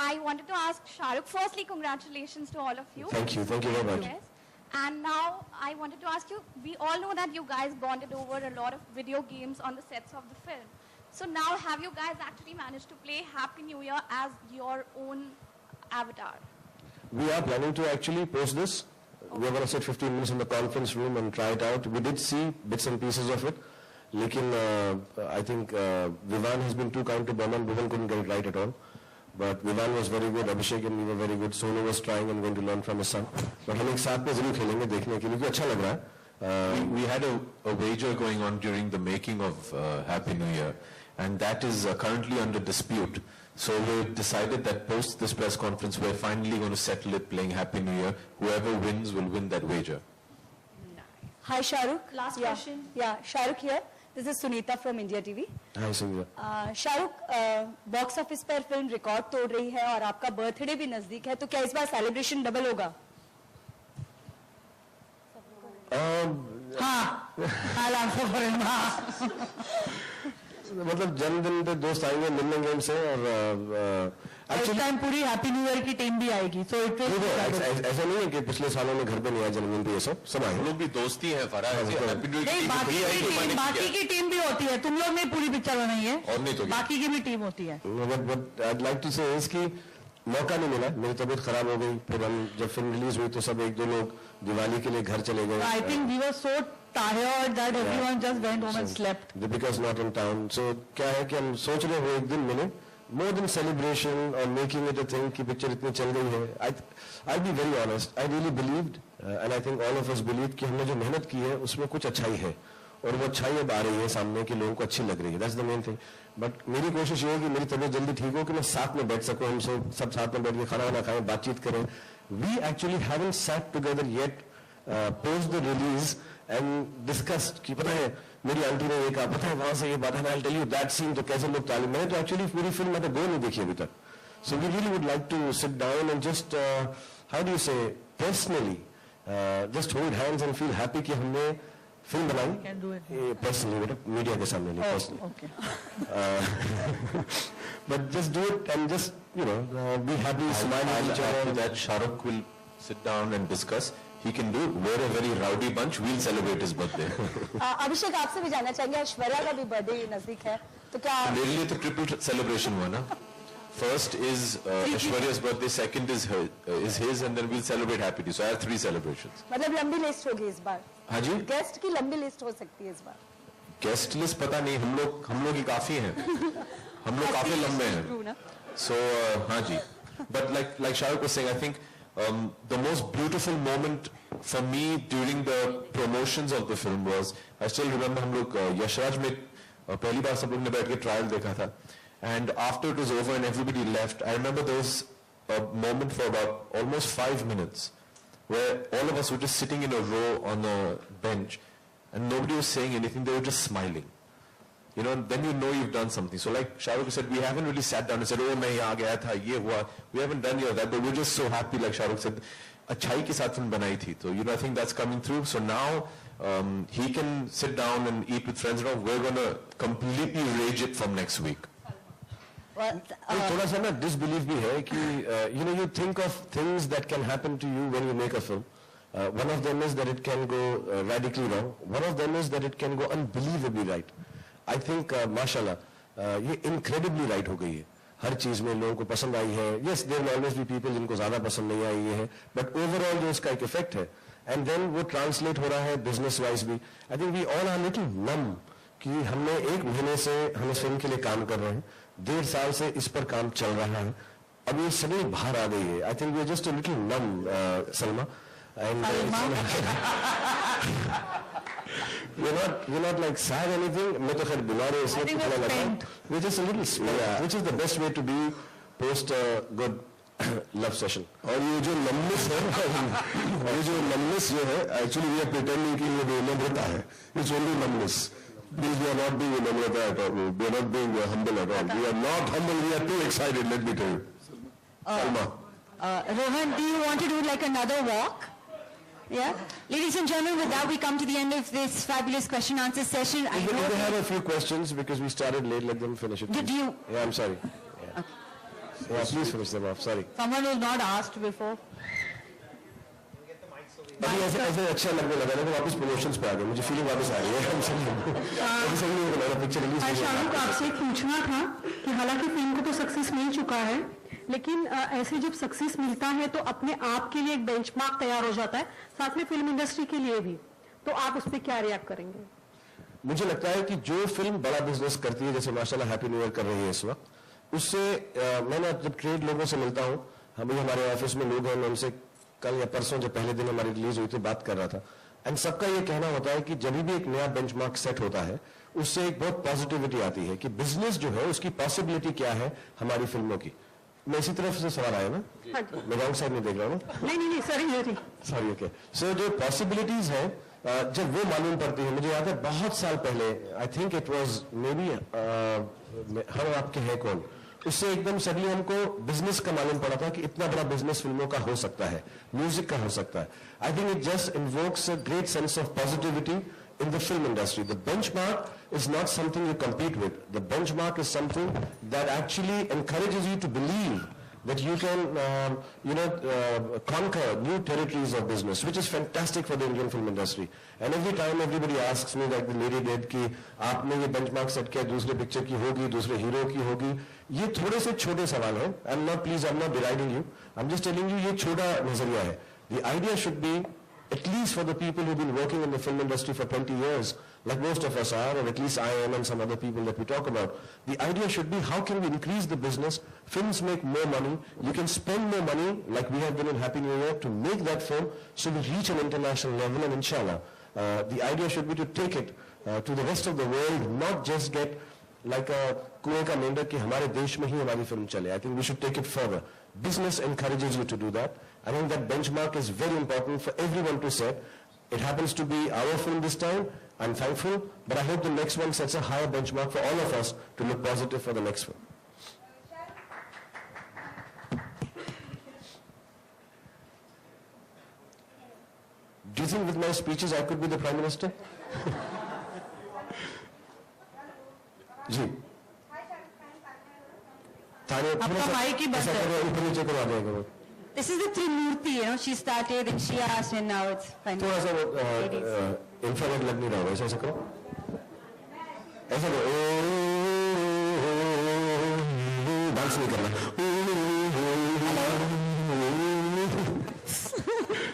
I wanted to ask Shahrukh, firstly, congratulations to all of you. Thank you very much. Yes. And now I wanted to ask you, we all know that you guys bonded over a lot of video games on the sets of the film. So now have you guys actually managed to play Happy New Year as your own avatar? We are planning to actually post this. Okay. We're going to sit 15 minutes in the conference room and try it out. We did see bits and pieces of it. Lekin, I think Vivan has been too kind to Boman. Boman couldn't get it right at all. But Vivan was very good, Abhishek and we were very good. Sonu was trying and going to learn from his son. But हम एक साथ में जरूर खेलेंगे देखने के लिए क्योंकि अच्छा लग रहा है. We had a wager going on during the making of Happy New Year, and that is currently under dispute. So we decided that post this press conference, we're finally going to settle it playing Happy New Year. Whoever wins will win that wager. Hi Shahrukh. Last question. Yeah, Shahrukh here. This is Sunita from India TV. Hi Sunita. Shahrukh, box office पर film record तोड़ रही है और आपका birthday भी नजदीक है, तो क्या इस बार सेलिब्रेशन डबल होगा? हाँ, I'll answer for him. मतलब जन्मदिन पे दोस्त आएंगे मिलेंगे हमसे और इस टाइम पूरी हैप्पी न्यू ईयर की टीम भी आएगी, so it will ऐसा नहीं है कि पिछले सालों में घर पे नहीं आया जन्मदिन पे ये सब आए. लोग भी दोस्ती है फराह. नहीं, बाकी की टीम भी होती है. तुम लोग ने पूरी पिक्चर बनाई है और नहीं तो बाकी की भी टीम होती है. But I'd like to say is कि मौका नहीं मिला. मेरी तबीयत खराब हो गई. फिर हम जब फिल्म रिलीज हुई तो सब एक दो लोग दिवाली के लिए घर चले गए. I think we were so tired that everyone just went home and slept. Because not in town. So क्या है कि हम सोच रहे हो एक दिन मिले. More than celebration or making it a thing कि पिक्चर इतनी चल गई है. I'll be very honest. I really believed and I think all of us believed कि हमने जो मेहनत की है उसमें कुछ अच्छाई है और वो अच्छाई अब आ रही है सामने कि लोगों को अच्छी लग रही है. That's the main thing. But मेरी कोशिश ये है कि मेरी तबीयत जल्दी ठीक हो कि मैं साथ में बैठ सकूं. हम सब साथ में बैठ के खाना वाना खाएं, बातचीत करें. We actually haven't sat together yet post the release and discussed कि पता है मेरी आंटी ने ये कहा, पता है वहां से ये बात है. I'll tell you that scene तो कैसे लोग ताली. मैंने तो एक्चुअली पूरी फिल्म में तो गो नहीं देखी अभी तक. So we really would like to sit down and just how do you say personally just hold hands and feel happy कि हमने फिल्म बनाई. Personally बेटा मीडिया के सामने नहीं. Personally. Okay. But just do it and just be happy, smile at each other. That Shahrukh will sit down and discuss. He can do it. We're a very rowdy bunch. We'll celebrate his birthday. अभिषेक आपसे भी जानना चाहेंगे, ऐश्वर्या का भी birthday नजदीक है, तो क्या मेरे लिए तो ट्रिपल सेलिब्रेशन हुआ ना. First is Aishwarya's birthday, second is his, and then we'll celebrate Happy New Year. So I have 3 celebrations. मतलब लंबी लिस्ट होगी इस बार? हाँ जी. गेस्ट की लंबी लिस्ट हो सकती है इस बार. गेस्ट लिस्ट पता नहीं, हम लोग ही काफी हैं. हम लोग काफी लंबे हैं. So हाँ जी. But like Shahrukh was saying, I think the most beautiful moment for me during the promotions of the film was, I still remember हम लोग यशराज में पहली बार सब लोग ने बैठ के ट्रायल देखा था. And after it was over and everybody left, I remember there was a moment for about almost 5 minutes where all of us were just sitting in a row on a bench and nobody was saying anything. They were just smiling. Then you know you've done something. So like Shahrukh said, we haven't really sat down and said, oh, मैं यहाँ गया था, ये हुआ. We haven't done any of that, but we're just so happy, like Shahrukh said, अच्छाई के साथ film बनाई थी. So, I think that's coming through. So now he can sit down and eat with friends. We're going to completely rage it from next week. थोड़ा सा ना disbelief भी है कि you think of things that can happen to you when you make a film. One of them is that it can go radically wrong. One of them is that it can go unbelievably right. I think माशाल्लाह ये incredibly right हो गई है. हर चीज में लोगों को पसंद आई है. Yes, there will always be people जिनको ज्यादा पसंद नहीं आई है, but overall जो इसका एक effect है, and then वो translate हो रहा है business wise भी. I think we all are little numb कि हमने 1 महीने से हम इस फिल्म के लिए काम कर रहे हैं, 1.5 साल से इस पर काम चल रहा है, अब ये सडनली बाहर आ गई है. I think we are just a little numb, Salma, and we're not like sad anything. मैं तो खैर बीमार है इसलिए थोड़ा लगा. We're just a little spent, which is the best way to be post a good love session. और ये जो numbness है, actually we are pretending कि ये विनम्रता है. It's only numbness. We are not being विनम्रता at all. We are not being humble at all. We are not humble. We are too excited. Let me tell you. Salma. Rohan, do you want to do like another walk? Yeah. Ladies and gentlemen, with that we come to the end of this fabulous question answer session. I know they have a few questions because we started late. Let them finish it. Did you? Yeah, I'm sorry. Yeah. Yeah, please finish them off. Sorry. Someone who's not asked before. अभी ऐसे ऐसे अच्छा लगने लगा ना, वापस promotions पे आ गए, मुझे फीलिंग वापस आ रही है। हम सही पिक्चर रिलीज। शाहरुख, आपसे एक पूछना था कि हालांकि फिल्म को तो सक्सेस मिल चुका है, लेकिन ऐसे जब सक्सेस मिलता है तो अपने आप के लिए एक बेंचमार्क तैयार हो जाता है, साथ में फिल्म इंडस्ट्री के लिए भी, तो आप उस पर क्या रिएक्ट करेंगे? मुझे लगता है कि जो फिल्म बड़ा बिजनेस करती है, जैसे माशाल्लाह हैप्पी न्यू ईयर कर रही है इस वक्त, उससे मैं जब ट्रेड लोगों से मिलता हूँ, हमारे ऑफिस में लोग हैं, मैं उनसे कल या परसों जो पहले दिन हमारी रिलीज हुई थी बात कर रहा था, एंड सबका ये कहना होता है कि जब भी एक नया बेंचमार्क सेट होता है उससे एक बहुत पॉजिटिविटी आती है कि बिजनेस जो है उसकी पॉसिबिलिटी क्या है हमारी फिल्मों की। मैं इसी तरफ से सवाल आया ना, मैं रॉन्ग साइड नहीं देख रहा हूँ ना? नहीं सॉरी, ओके। सो जो पॉसिबिलिटीज है जब वो मालूम पड़ती है, मुझे याद है बहुत साल पहले, I think it was may be हम आपके हैं कौन, उससे एकदम सडनली हमको बिजनेस का मालूम पड़ा था कि इतना बड़ा बिजनेस फिल्मों का हो सकता है, म्यूजिक का हो सकता है। I think it just invokes a great sense of positivity in the film industry. The benchmark is not something you compete with. The benchmark is something that actually encourages you to believe that you can, conquer new territories of business, which is fantastic for the Indian film industry. And every time everybody asks me, like the lady did, कि आपने ये benchmark set किया, दूसरे picture की होगी, दूसरे hero की होगी, ये थोड़े से छोटे सवाल हैं. I'm not deriding you. I'm just telling you, ये छोटा नजरिया है. The idea should be, at least for the people who've been working in the film industry for 20 years, like most of us are, or at least I am and some other people that we talk about, the idea should be how can we increase the business, films make more money, you can spend more money, like we have been in Happy New Year, to make that film so we reach an international level, and inshallah, the idea should be to take it to the rest of the world, not just get like a कुएं का मेंढक कि हमारे देश में ही हमारी film चले. I think we should take it further. Business encourages you to do that. I think that benchmark is very important for everyone to set. It happens to be our film this time. I'm thankful, but I hope the next one sets a higher benchmark for all of us to look positive for the next film. Do you think with my speeches I could be the Prime Minister? जी आपका mic ही बंद है. ऊपर नीचे करवा देगा वो. This is the Trimurti, she started and she asked and now it's fine. थोड़ा सा इंफ्रारेड लग नहीं रहा होगा, ऐसा करो, ऐसा करो, डांस नहीं करना.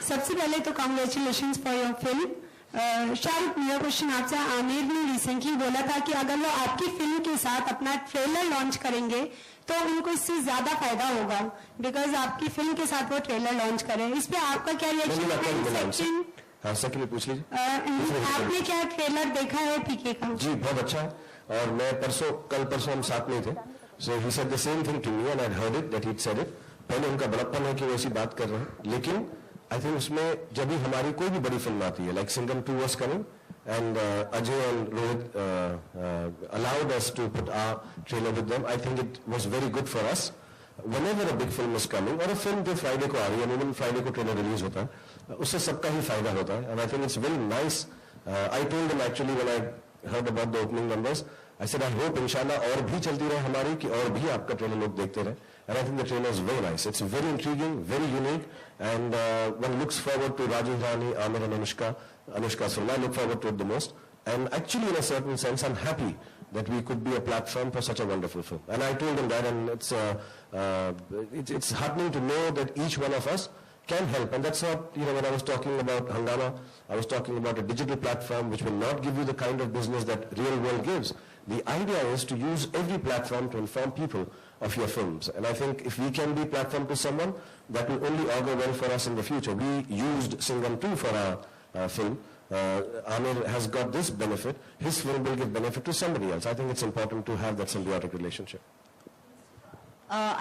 सबसे पहले तो congratulations for your film. Shahrukh, मेरा क्वेश्चन आपसे, आमिर ने रिसेंटली बोला था कि अगर वो आपकी फिल्म के साथ अपना ट्रेलर लॉन्च करेंगे तो उनको इससे ज्यादा फायदा होगा, बिकॉज आपकी फिल्म के साथ वो ट्रेलर लॉन्च करें. इस पे आपका क्या रिएक्शन है? हाँ, सेकंड पूछ लीजिए. आपने क्या ट्रेलर देखा है पीके का? जी बहुत अच्छा है, और मैं कल परसों हम साथ में थे. So he said the same thing to me and I heard it that he said it. पहले उनका बड़प्पन है कि वो ऐसी बात कर रहे हैं, लेकिन आई थिंक उसमें जब भी हमारी कोई भी बड़ी फिल्म आती है, like Singham 2 was coming and Ajay and Rohit allowed us to put our trailer with them. I think it was very good for us. Whenever a big film is coming, or a film जो Friday को आ रही है, even Friday को trailer release होता है, उससे सबका ही फायदा होता है. And I think it's very nice. I told them actually when I heard about the opening numbers, I said I hope inshallah और भी चलती रहे हमारी, कि और भी आपका ट्रेलर लोग देखते रहे. And I think the trailer is very nice. It's very intriguing, very unique, and one looks forward to Raju Hirani, Amir and Anushka's film. I look forward to it the most. And actually, in a certain sense, I'm happy that we could be a platform for such a wonderful film. And I told them that, and it's heartening to know that each one of us can help. And that's what, when I was talking about Hangama, I was talking about a digital platform which will not give you the kind of business that real world gives. The idea is to use every platform to inform people of your films. And I think if we can be platform to someone, that will only augur well for us in the future. We used Singham 2 for our film. Amir has got this benefit. His film will give benefit to somebody else. I think it's important to have that symbiotic relationship.